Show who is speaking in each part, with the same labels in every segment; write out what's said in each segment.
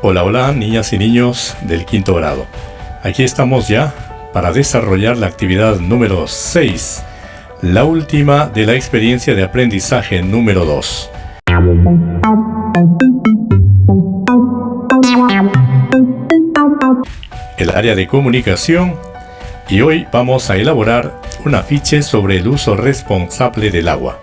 Speaker 1: Hola, hola, niñas y niños del quinto grado. Aquí estamos ya para desarrollar la actividad número 6, la última de la experiencia de aprendizaje número 2. El área de comunicación, y hoy vamos a elaborar un afiche sobre el uso responsable del agua.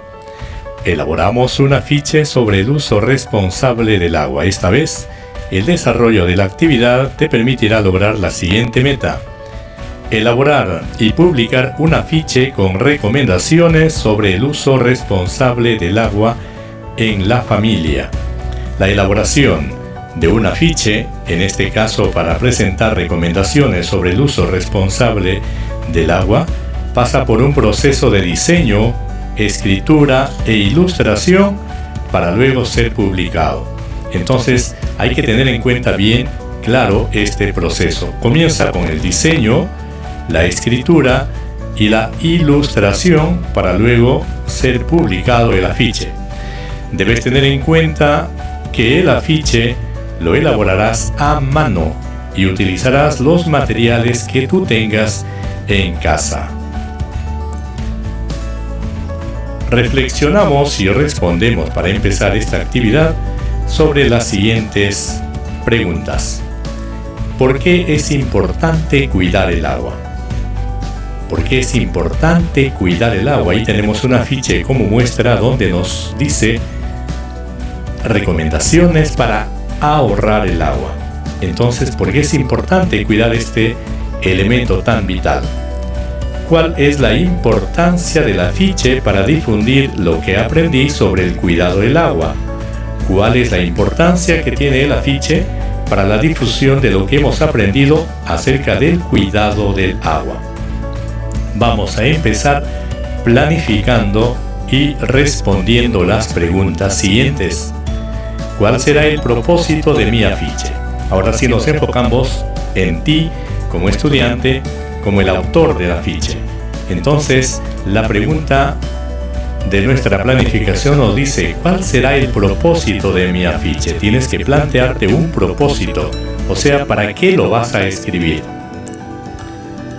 Speaker 1: Elaboramos un afiche sobre el uso responsable del agua. Esta vez, el desarrollo de la actividad te permitirá lograr la siguiente meta: elaborar y publicar un afiche con recomendaciones sobre el uso responsable del agua en la familia. La elaboración de un afiche, en este caso para presentar recomendaciones sobre el uso responsable del agua, pasa por un proceso de diseño, escritura e ilustración para luego ser publicado. Entonces hay que tener en cuenta bien claro este proceso. Comienza con el diseño, la escritura y la ilustración para luego ser publicado el afiche. Debes tener en cuenta que el afiche lo elaborarás a mano y utilizarás los materiales que tú tengas en casa. Reflexionamos y respondemos para empezar esta actividad sobre las siguientes preguntas. ¿Por qué es importante cuidar el agua? ¿Por qué es importante cuidar el agua? Ahí tenemos un afiche como muestra donde nos dice recomendaciones para ahorrar el agua. Entonces, ¿por qué es importante cuidar este elemento tan vital? ¿Cuál es la importancia del afiche para difundir lo que aprendí sobre el cuidado del agua? ¿Cuál es la importancia que tiene el afiche para la difusión de lo que hemos aprendido acerca del cuidado del agua? Vamos a empezar planificando y respondiendo las preguntas siguientes. ¿Cuál será el propósito de mi afiche? Ahora sí nos enfocamos en ti como estudiante, como el autor del afiche. Entonces, la pregunta de nuestra planificación nos dice: ¿cuál será el propósito de mi afiche? Tienes que plantearte un propósito, o sea, ¿para qué lo vas a escribir?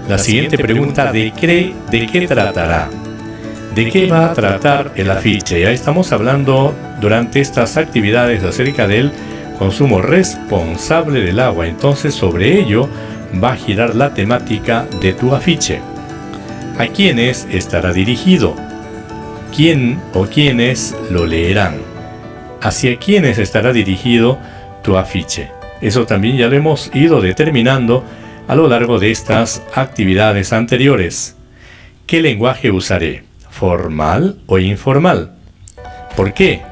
Speaker 1: La siguiente pregunta: ¿de qué tratará? ¿De qué va a tratar el afiche? Ya estamos hablando durante estas actividades acerca del consumo responsable del agua. Entonces, sobre ello va a girar la temática de tu afiche. ¿A quiénes estará dirigido? ¿Quién o quiénes lo leerán? ¿Hacia quiénes estará dirigido tu afiche? Eso también ya lo hemos ido determinando a lo largo de estas actividades anteriores. ¿Qué lenguaje usaré? ¿Formal o informal? ¿Por qué?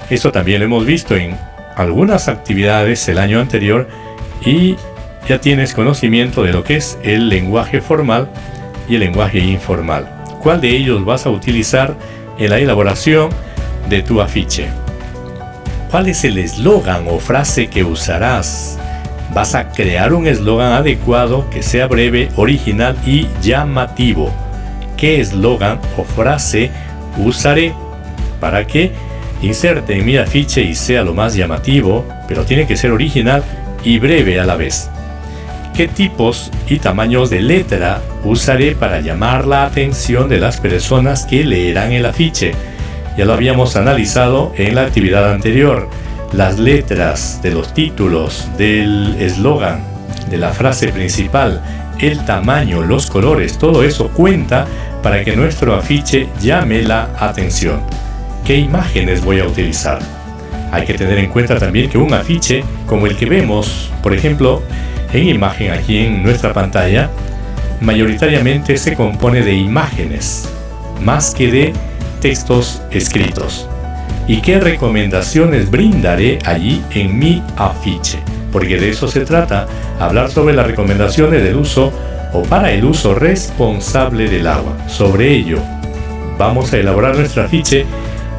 Speaker 1: Eso también lo hemos visto en algunas actividades el año anterior y ya tienes conocimiento de lo que es el lenguaje formal y el lenguaje informal. ¿Cuál de ellos vas a utilizar en la elaboración de tu afiche? ¿Cuál es el eslogan o frase que usarás? Vas a crear un eslogan adecuado que sea breve, original y llamativo. ¿Qué eslogan o frase usaré para que inserte en mi afiche y sea lo más llamativo, pero tiene que ser original y breve a la vez? ¿Qué tipos y tamaños de letra usaré para llamar la atención de las personas que leerán el afiche? Ya lo habíamos analizado en la actividad anterior. Las letras de los títulos, del eslogan, de la frase principal, el tamaño, los colores, todo eso cuenta para que nuestro afiche llame la atención. ¿Qué imágenes voy a utilizar? Hay que tener en cuenta también que un afiche como el que vemos, por ejemplo, en imagen aquí en nuestra pantalla, mayoritariamente se compone de imágenes, más que de textos escritos. ¿Y qué recomendaciones brindaré allí en mi afiche? Porque de eso se trata, hablar sobre las recomendaciones del uso o para el uso responsable del agua. Sobre ello vamos a elaborar nuestro afiche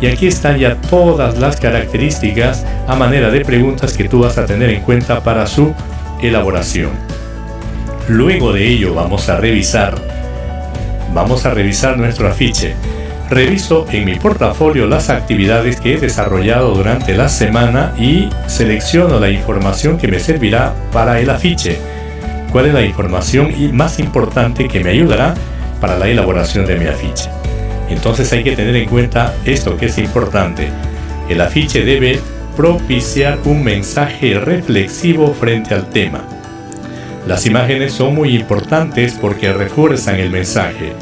Speaker 1: y aquí están ya todas las características a manera de preguntas que tú vas a tener en cuenta para su elaboración. Luego de ello vamos a revisar nuestro afiche. reviso en mi portafolio las actividades que he desarrollado durante la semana y selecciono la información que me servirá para el afiche. ¿Cuál es la información más importante que me ayudará para la elaboración de mi afiche? Entonces hay que tener en cuenta esto que es importante. El afiche debe propiciar un mensaje reflexivo frente al tema. Las imágenes son muy importantes porque refuerzan el mensaje.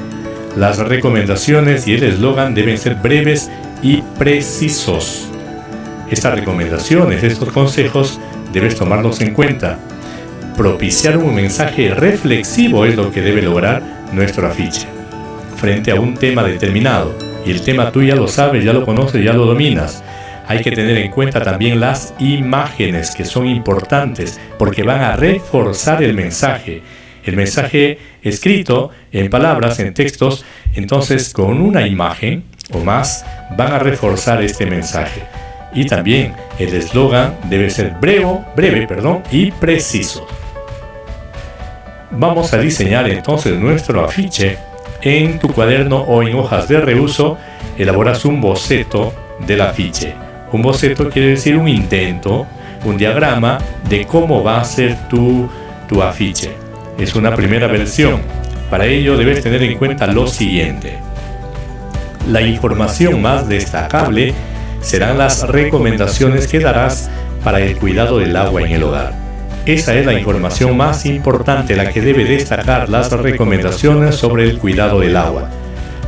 Speaker 1: Las recomendaciones y el eslogan deben ser breves y precisos. Estas recomendaciones, estos consejos, debes tomarlos en cuenta. Propiciar un mensaje reflexivo es lo que debe lograr nuestro afiche frente a un tema determinado. Y el tema tú ya lo sabes, ya lo conoces, ya lo dominas. Hay que tener en cuenta también las imágenes, que son importantes porque van a reforzar el mensaje. El mensaje escrito en palabras, en textos, entonces con una imagen o más van a reforzar este mensaje. Y también el eslogan debe ser breve y preciso. Vamos a diseñar entonces nuestro afiche. En tu cuaderno o en hojas de reuso elaboras un boceto del afiche. Un boceto quiere decir un intento, un diagrama de cómo va a ser tu afiche. Es una primera versión. Para ello debes tener en cuenta lo siguiente. La información más destacable serán las recomendaciones que darás para el cuidado del agua en el hogar. Esa es la información más importante, la que debe destacar las recomendaciones sobre el cuidado del agua.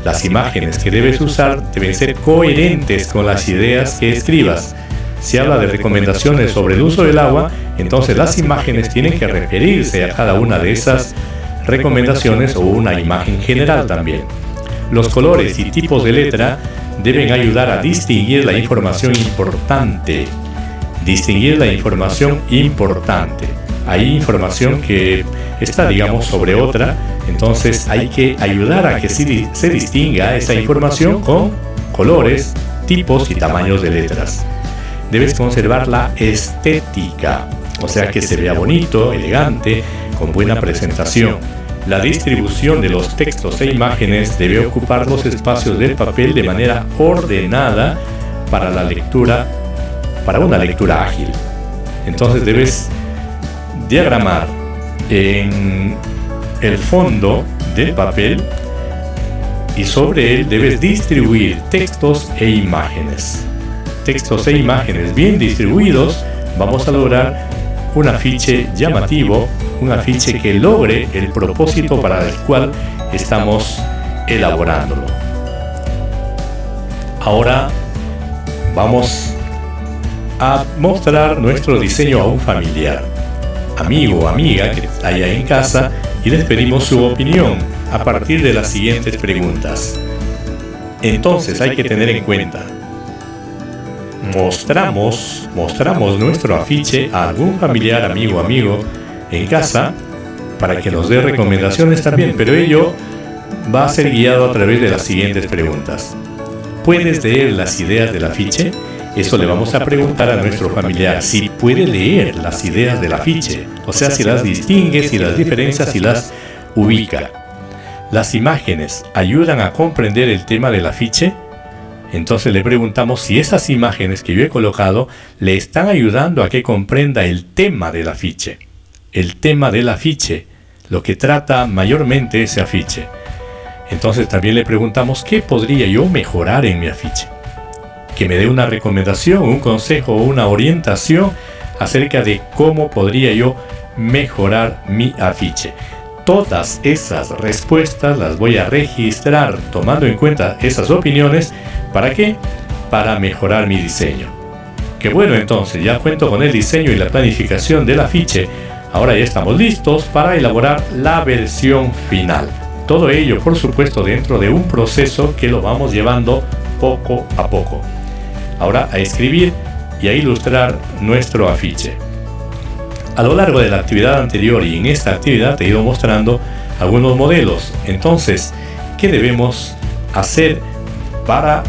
Speaker 1: Las imágenes que debes usar deben ser coherentes con las ideas que escribas. Si habla de recomendaciones sobre el uso del agua, entonces las imágenes tienen que referirse a cada una de esas recomendaciones o una imagen general también. Los colores y tipos de letra deben ayudar a distinguir la información importante. Hay información que está, sobre otra, entonces hay que ayudar a que se distinga esa información con colores, tipos y tamaños de letras. Debes conservar la estética, o sea que se vea bonito, elegante, con buena presentación. La distribución de los textos e imágenes debe ocupar los espacios del papel de manera ordenada para una lectura ágil. Entonces debes diagramar en el fondo del papel y sobre él debes distribuir textos e imágenes. Textos e imágenes bien distribuidos, vamos a lograr un afiche llamativo, un afiche que logre el propósito para el cual estamos elaborándolo. Ahora vamos a mostrar nuestro diseño a un familiar, amigo o amiga que haya en casa, y les pedimos su opinión a partir de las siguientes preguntas. Entonces hay que tener en cuenta: mostramos nuestro afiche a algún familiar, amigo en casa para que nos dé recomendaciones también, pero ello va a ser guiado a través de las siguientes preguntas. ¿Puedes leer las ideas del afiche? Eso le vamos a preguntar a nuestro familiar, si puede leer las ideas del afiche, o sea, si las distingue, si las diferencia, si las ubica. ¿Las imágenes ayudan a comprender el tema del afiche? Entonces le preguntamos si esas imágenes que yo he colocado le están ayudando a que comprenda el tema del afiche. El tema del afiche, lo que trata mayormente ese afiche. Entonces también le preguntamos qué podría yo mejorar en mi afiche. Que me dé una recomendación, un consejo o una orientación acerca de cómo podría yo mejorar mi afiche. Todas esas respuestas las voy a registrar tomando en cuenta esas opiniones. ¿Para qué? Para mejorar mi diseño. Que bueno, entonces ya cuento con el diseño y la planificación del afiche. Ahora ya estamos listos para elaborar la versión final. Todo ello, por supuesto, dentro de un proceso que lo vamos llevando poco a poco. Ahora a escribir y a ilustrar nuestro afiche. A lo largo de la actividad anterior y en esta actividad te he ido mostrando algunos modelos. Entonces, ¿qué debemos hacer para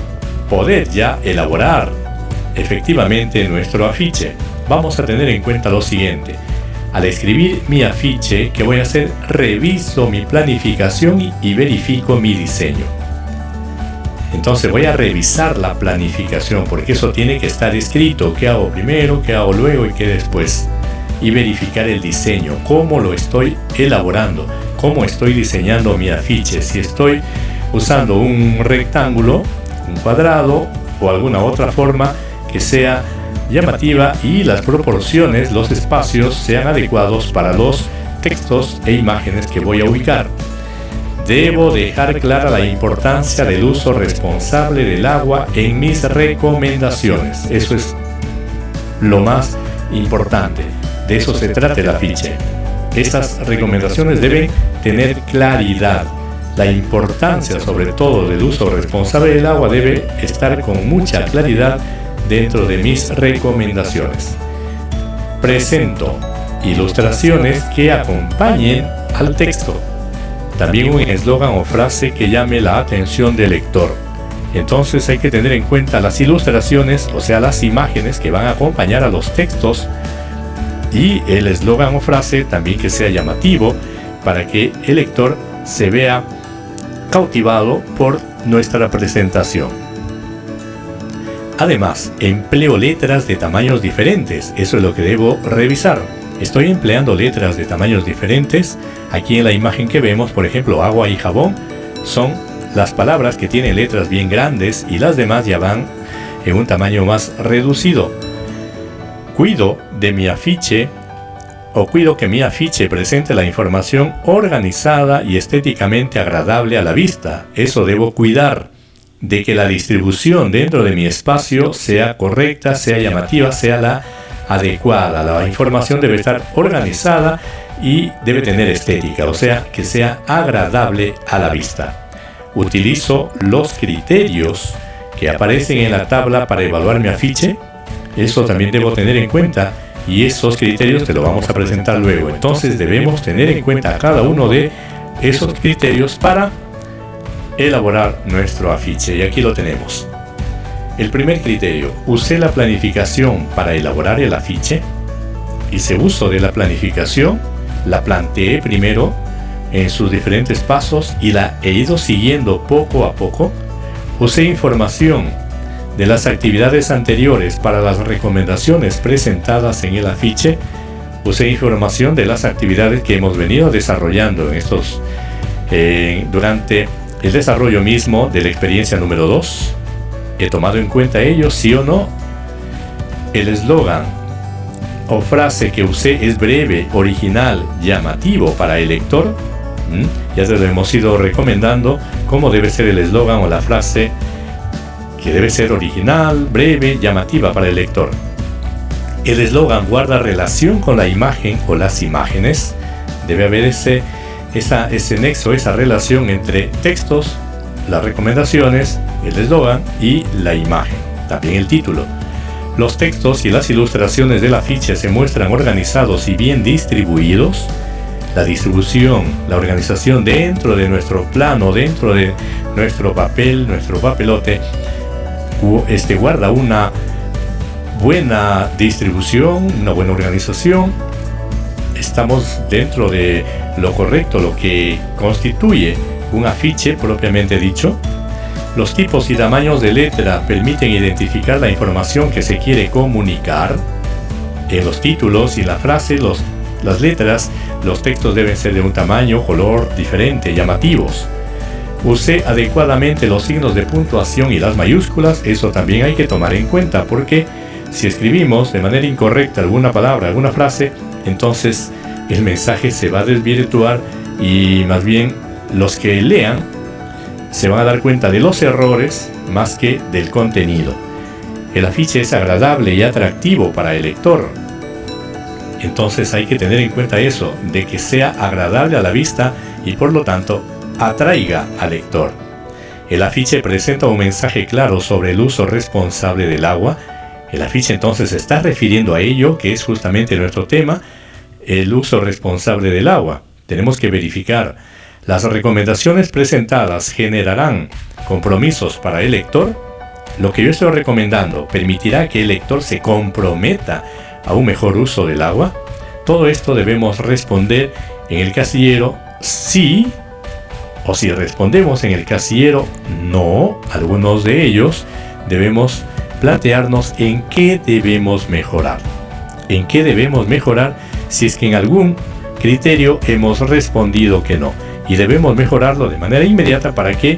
Speaker 1: poder ya elaborar efectivamente nuestro afiche? Vamos a tener en cuenta lo siguiente. Al escribir mi afiche, ¿qué voy a hacer? Reviso mi planificación y verifico mi diseño. Entonces voy a revisar la planificación, porque eso tiene que estar escrito, qué hago primero, qué hago luego y qué después. Y verificar el diseño, cómo lo estoy elaborando, cómo estoy diseñando mi afiche, si estoy usando un rectángulo, un cuadrado o alguna otra forma que sea llamativa y las proporciones, los espacios sean adecuados para los textos e imágenes que voy a ubicar. Debo dejar clara la importancia del uso responsable del agua en mis recomendaciones. Eso es lo más importante. De eso se trata el afiche. Estas recomendaciones deben tener claridad. La importancia, sobre todo, del uso responsable del agua debe estar con mucha claridad dentro de mis recomendaciones. Presento ilustraciones que acompañen al texto. También un eslogan o frase que llame la atención del lector. Entonces hay que tener en cuenta las ilustraciones, o sea, las imágenes que van a acompañar a los textos, y el eslogan o frase también que sea llamativo para que el lector se vea cautivado por nuestra presentación. Además, empleo letras de tamaños diferentes. Eso es lo que debo revisar. Estoy empleando letras de tamaños diferentes. Aquí en la imagen que vemos, por ejemplo, agua y jabón, son las palabras que tienen letras bien grandes y las demás ya van en un tamaño más reducido. Cuido que mi afiche presente la información organizada y estéticamente agradable a la vista. Eso debo cuidar, de que la distribución dentro de mi espacio sea correcta, sea llamativa, sea la adecuada. La información debe estar organizada y debe tener estética, o sea, que sea agradable a la vista. Utilizo los criterios que aparecen en la tabla para evaluar mi afiche. Eso también debo tener en cuenta, y esos criterios te lo vamos a presentar luego. Entonces debemos tener en cuenta cada uno de esos criterios para elaborar nuestro afiche, y aquí lo tenemos. El primer criterio: usé la planificación para elaborar el afiche. Hice uso de la planificación, la planteé primero en sus diferentes pasos y la he ido siguiendo poco a poco. Usé información de las actividades anteriores para las recomendaciones presentadas en el afiche. Usé información de las actividades que hemos venido desarrollando durante el desarrollo mismo de la experiencia número 2. He tomado en cuenta ello, sí o no. El eslogan o frase que usé es breve, original, llamativo para el lector. Ya te lo hemos ido recomendando cómo debe ser el eslogan o la frase, que debe ser original, breve, llamativa para el lector. El eslogan guarda relación con la imagen o las imágenes. Debe haber ese nexo, esa relación entre textos, las recomendaciones, el eslogan y la imagen. También el título. Los textos y las ilustraciones del afiche se muestran organizados y bien distribuidos. La distribución, la organización dentro de nuestro plano, dentro de nuestro papel, nuestro papelote, guarda una buena distribución, una buena organización. Estamos dentro de lo correcto, lo que constituye un afiche propiamente dicho. Los tipos y tamaños de letra permiten identificar la información que se quiere comunicar. En los títulos y la frase, las letras, los textos deben ser de un tamaño, color diferente, llamativos. Usé adecuadamente los signos de puntuación y las mayúsculas. Eso también hay que tomar en cuenta, porque si escribimos de manera incorrecta alguna palabra, alguna frase, entonces el mensaje se va a desvirtuar y más bien los que lean se van a dar cuenta de los errores más que del contenido. El afiche es agradable y atractivo para el lector. Entonces hay que tener en cuenta eso, de que sea agradable a la vista y por lo tanto atraiga al lector. El afiche presenta un mensaje claro sobre el uso responsable del agua. El afiche entonces se está refiriendo a ello, que es justamente nuestro tema, el uso responsable del agua. Tenemos que verificar. Las recomendaciones presentadas generarán compromisos para el lector. Lo que yo estoy recomendando permitirá que el lector se comprometa a un mejor uso del agua. Todo esto debemos responder en el casillero sí O si respondemos en el casillero no, algunos de ellos, debemos plantearnos en qué debemos mejorar. En qué debemos mejorar si es que en algún criterio hemos respondido que no. Y debemos mejorarlo de manera inmediata para que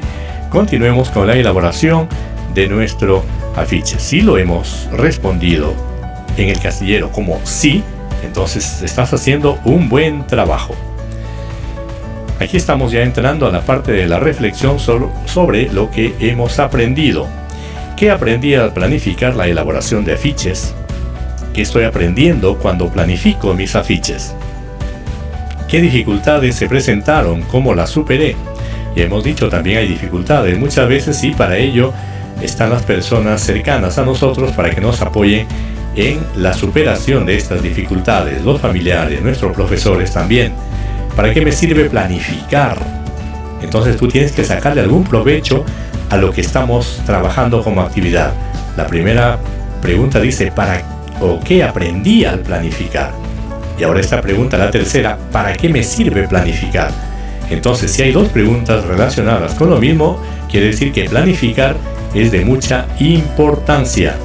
Speaker 1: continuemos con la elaboración de nuestro afiche. Si lo hemos respondido en el casillero como sí, entonces estás haciendo un buen trabajo. Aquí estamos ya entrando a la parte de la reflexión sobre lo que hemos aprendido. ¿Qué aprendí al planificar la elaboración de afiches? ¿Qué estoy aprendiendo cuando planifico mis afiches? ¿Qué dificultades se presentaron? ¿Cómo las superé? Y hemos dicho, también hay dificultades muchas veces, y para ello están las personas cercanas a nosotros para que nos apoyen en la superación de estas dificultades, los familiares, nuestros profesores también. ¿Para qué me sirve planificar? Entonces tú tienes que sacarle algún provecho a lo que estamos trabajando como actividad. La primera pregunta dice, ¿qué aprendí al planificar? Y ahora esta pregunta, la tercera, ¿para qué me sirve planificar? Entonces, si hay dos preguntas relacionadas con lo mismo, quiere decir que planificar es de mucha importancia.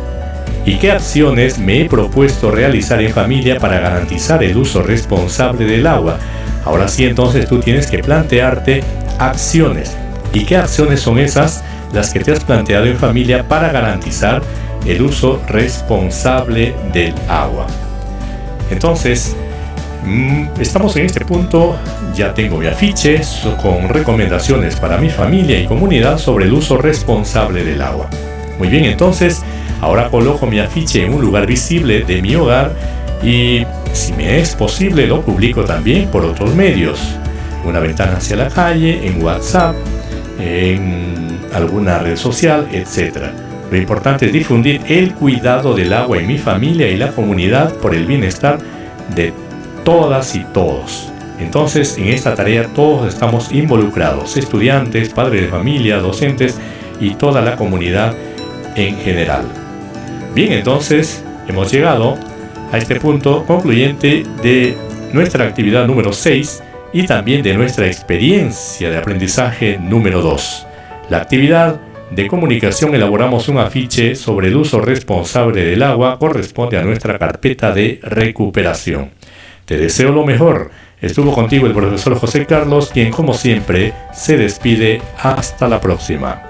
Speaker 1: ¿Y qué acciones me he propuesto realizar en familia para garantizar el uso responsable del agua? Ahora sí, entonces tú tienes que plantearte acciones. ¿Y qué acciones son esas? Las que te has planteado en familia para garantizar el uso responsable del agua. Entonces, estamos en este punto. Ya tengo mi afiche con recomendaciones para mi familia y comunidad sobre el uso responsable del agua. Muy bien, entonces ahora coloco mi afiche en un lugar visible de mi hogar y, si me es posible, lo publico también por otros medios. Una ventana hacia la calle, en WhatsApp, en alguna red social, etc. Lo importante es difundir el cuidado del agua en mi familia y la comunidad por el bienestar de todas y todos. Entonces, en esta tarea todos estamos involucrados: estudiantes, padres de familia, docentes y toda la comunidad en general. Bien, entonces hemos llegado a este punto concluyente de nuestra actividad número 6 y también de nuestra experiencia de aprendizaje número 2. La actividad de comunicación elaboramos un afiche sobre el uso responsable del agua, corresponde a nuestra carpeta de recuperación. Te deseo lo mejor. Estuvo contigo el profesor José Carlos, quien como siempre se despide. Hasta la próxima.